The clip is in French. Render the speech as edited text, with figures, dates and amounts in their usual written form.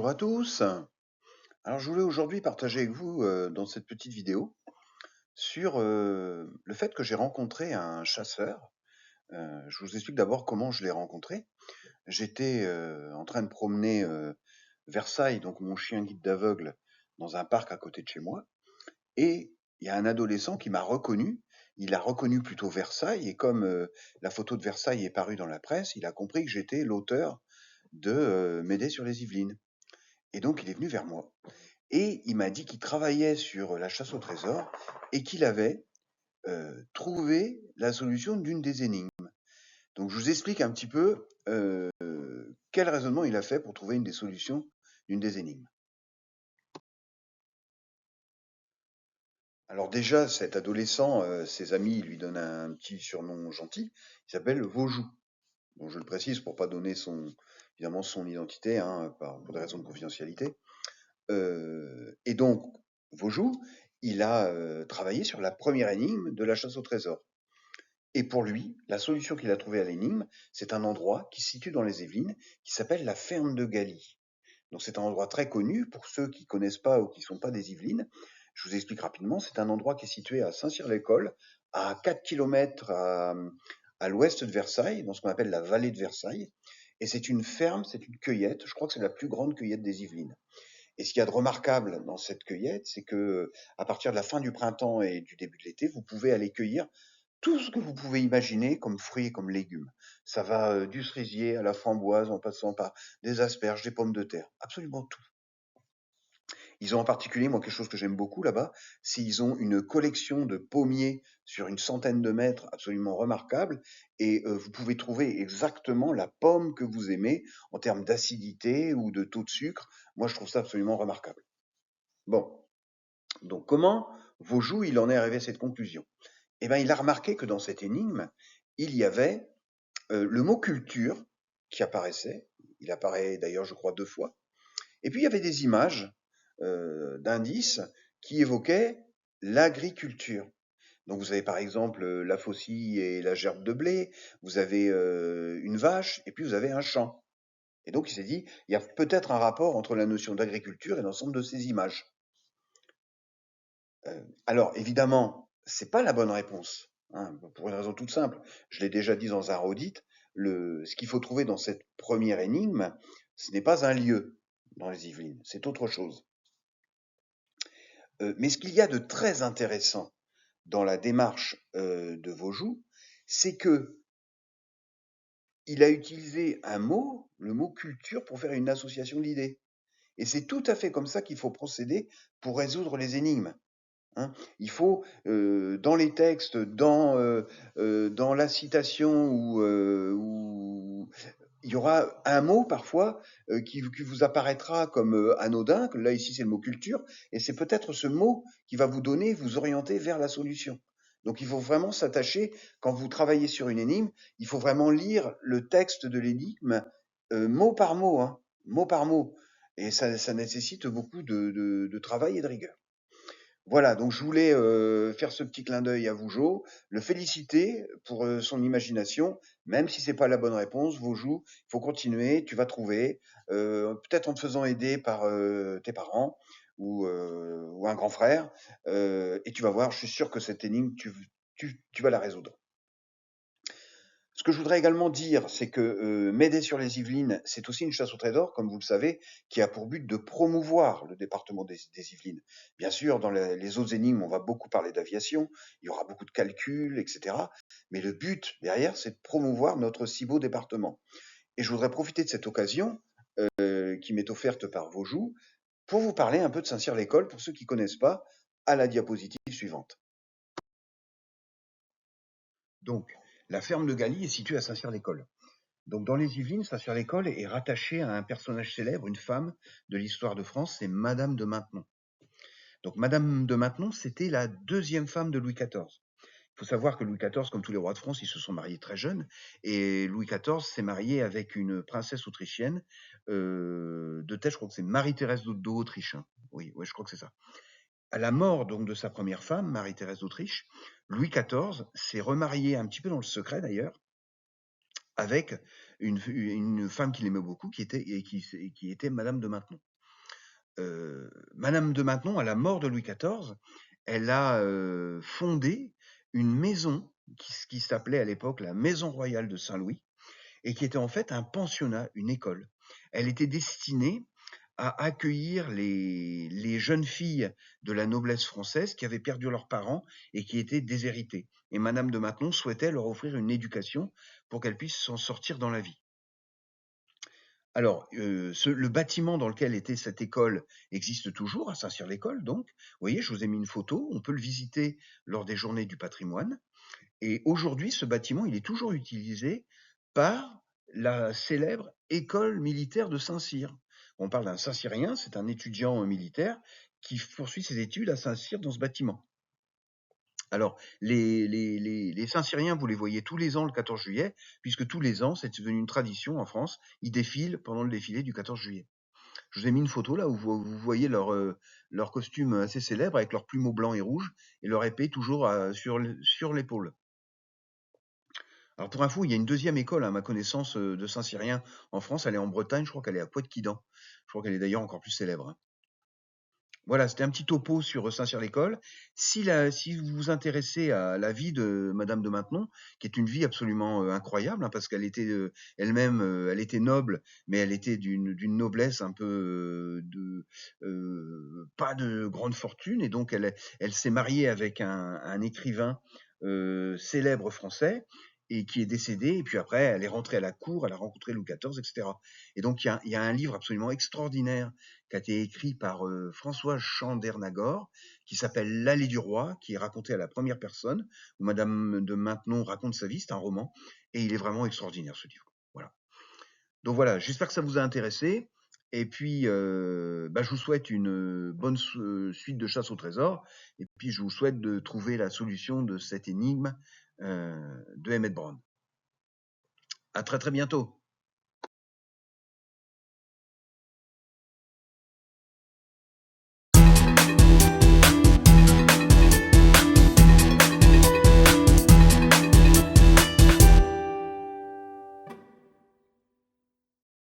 Bonjour à tous. Alors, je voulais aujourd'hui partager avec vous dans cette petite vidéo sur le fait que j'ai rencontré un chasseur. Je vous explique d'abord comment je l'ai rencontré. J'étais en train de promener Versailles, donc mon chien guide d'aveugle, dans un parc à côté de chez moi. Et il y a un adolescent qui m'a reconnu. Il a reconnu plutôt Versailles. Et comme la photo de Versailles est parue dans la presse, il a compris que j'étais l'auteur de Médée sur les Yvelines. Et donc, il est venu vers moi. Et il m'a dit qu'il travaillait sur la chasse au trésor et qu'il avait trouvé la solution d'une des énigmes. Donc je vous explique un petit peu quel raisonnement il a fait pour trouver une des solutions d'une des énigmes. Alors déjà, cet adolescent, ses amis lui donnent un petit surnom gentil, il s'appelle Vaujou. Bon, je le précise pour pas donner évidemment son identité, hein, pour des raisons de confidentialité. Et donc, Vaujou, il a travaillé sur la première énigme de la chasse au trésor. Et pour lui, la solution qu'il a trouvée à l'énigme, c'est un endroit qui se situe dans les Yvelines, qui s'appelle la ferme de Galie. Donc c'est un endroit très connu pour ceux qui connaissent pas ou qui sont pas des Yvelines. Je vous explique rapidement, c'est un endroit qui est situé à Saint-Cyr-l'École, à 4 kilomètres à l'ouest de Versailles, dans ce qu'on appelle la vallée de Versailles. Et c'est une ferme, c'est une cueillette, je crois que c'est la plus grande cueillette des Yvelines. Et ce qu'il y a de remarquable dans cette cueillette, c'est que à partir de la fin du printemps et du début de l'été, vous pouvez aller cueillir tout ce que vous pouvez imaginer comme fruits et comme légumes. Ça va du cerisier à la framboise, en passant par des asperges, des pommes de terre, absolument tout. Ils ont en particulier, moi, quelque chose que j'aime beaucoup là-bas, c'est qu'ils ont une collection de pommiers sur une centaine de mètres absolument remarquable, et vous pouvez trouver exactement la pomme que vous aimez en termes d'acidité ou de taux de sucre. Moi, je trouve ça absolument remarquable. Bon, donc comment Vaujoux, il en est arrivé à cette conclusion? Eh bien, il a remarqué que dans cette énigme, il y avait le mot culture qui apparaissait. Il apparaît d'ailleurs, je crois, 2 fois. Et puis, il y avait des images d'indices qui évoquaient l'agriculture. Donc, vous avez par exemple la faucille et la gerbe de blé, vous avez une vache, et puis vous avez un champ. Et donc, il s'est dit, il y a peut-être un rapport entre la notion d'agriculture et l'ensemble de ces images. Alors, évidemment, c'est pas la bonne réponse, hein, pour une raison toute simple. Je l'ai déjà dit dans un redite, ce qu'il faut trouver dans cette première énigme, ce n'est pas un lieu dans les Yvelines, c'est autre chose. Mais ce qu'il y a de très intéressant dans la démarche de Vaujoux, c'est que il a utilisé un mot, le mot culture, pour faire une association d'idées. Et c'est tout à fait comme ça qu'il faut procéder pour résoudre les énigmes. Hein. Il faut, dans les textes, dans la citation où il y aura un mot parfois qui vous apparaîtra comme anodin, que là ici c'est le mot culture, et c'est peut-être ce mot qui va vous donner, vous orienter vers la solution. Donc il faut vraiment s'attacher, quand vous travaillez sur une énigme, il faut vraiment lire le texte de l'énigme mot par mot, hein, mot par mot. Et ça nécessite beaucoup de travail et de rigueur. Voilà, donc je voulais faire ce petit clin d'œil à Vougeot, le féliciter pour son imagination, même si c'est pas la bonne réponse. Vougeot, il faut continuer, tu vas trouver, peut-être en te faisant aider par tes parents ou un grand frère, et tu vas voir, je suis sûr que cette énigme, tu vas la résoudre. Ce que je voudrais également dire, c'est que Médée sur les Yvelines, c'est aussi une chasse au trésor, comme vous le savez, qui a pour but de promouvoir le département des Yvelines. Bien sûr, dans les autres énigmes, on va beaucoup parler d'aviation, il y aura beaucoup de calculs, etc. Mais le but derrière, c'est de promouvoir notre si beau département. Et je voudrais profiter de cette occasion qui m'est offerte par Vaujoux pour vous parler un peu de Saint-Cyr-l'École, pour ceux qui ne connaissent pas, à la diapositive suivante. Donc, la ferme de Galie est située à Saint-Cyr-l'École. Donc dans les Yvelines, Saint-Cyr-l'École est rattaché à un personnage célèbre, une femme de l'histoire de France, c'est Madame de Maintenon. Donc Madame de Maintenon, c'était la deuxième femme de Louis XIV. Il faut savoir que Louis XIV, comme tous les rois de France, ils se sont mariés très jeunes, et Louis XIV s'est marié avec une princesse autrichienne de tête, je crois que c'est Marie-Thérèse d'Autriche. Hein. Oui, je crois que c'est ça. À la mort donc de sa première femme, Marie-Thérèse d'Autriche, Louis XIV s'est remarié un petit peu dans le secret d'ailleurs, avec une femme qu'il aimait beaucoup, qui était Madame de Maintenon. Madame de Maintenon, à la mort de Louis XIV, elle a fondé une maison qui s'appelait à l'époque la Maison royale de Saint-Louis et qui était en fait un pensionnat, une école. Elle était destinée à accueillir les jeunes filles de la noblesse française qui avaient perdu leurs parents et qui étaient déshéritées. Et Madame de Maintenon souhaitait leur offrir une éducation pour qu'elles puissent s'en sortir dans la vie. Alors, le bâtiment dans lequel était cette école existe toujours, à Saint-Cyr-l'École donc. Vous voyez, je vous ai mis une photo, on peut le visiter lors des Journées du patrimoine. Et aujourd'hui, ce bâtiment, il est toujours utilisé par la célèbre École militaire de Saint-Cyr. On parle d'un Saint-Cyrien, c'est un étudiant militaire qui poursuit ses études à Saint-Cyr dans ce bâtiment. Alors, les Saint-Cyriens, vous les voyez tous les ans le 14 juillet, puisque tous les ans, c'est devenu une tradition en France, ils défilent pendant le défilé du 14 juillet. Je vous ai mis une photo là où vous voyez leur costume assez célèbre avec leurs plumeaux blancs et rouges et leur épée toujours sur l'épaule. Alors pour info, il y a une deuxième école à ma connaissance de Saint-Cyrien en France, elle est en Bretagne, je crois qu'elle est à Poitiers-Quidan. Je crois qu'elle est d'ailleurs encore plus célèbre, hein. Voilà, c'était un petit topo sur Saint-Cyr-l'École. Si vous vous intéressez à la vie de Madame de Maintenon, qui est une vie absolument incroyable, hein, parce qu'elle était elle-même, elle était noble, mais elle était d'une noblesse un peu pas de grande fortune, et donc elle s'est mariée avec un écrivain célèbre français et qui est décédé, et puis après elle est rentrée à la cour, elle a rencontré Louis XIV, etc. Et donc il y a un livre absolument extraordinaire qui a été écrit par François Chandernagor, qui s'appelle L'Allée du Roi, qui est raconté à la première personne, où Madame de Maintenon raconte sa vie, c'est un roman, et il est vraiment extraordinaire ce livre. Voilà. Donc voilà, j'espère que ça vous a intéressé, et puis je vous souhaite une bonne suite de chasse au trésor, et puis je vous souhaite de trouver la solution de cette énigme de Emmett Brown. À très très bientôt.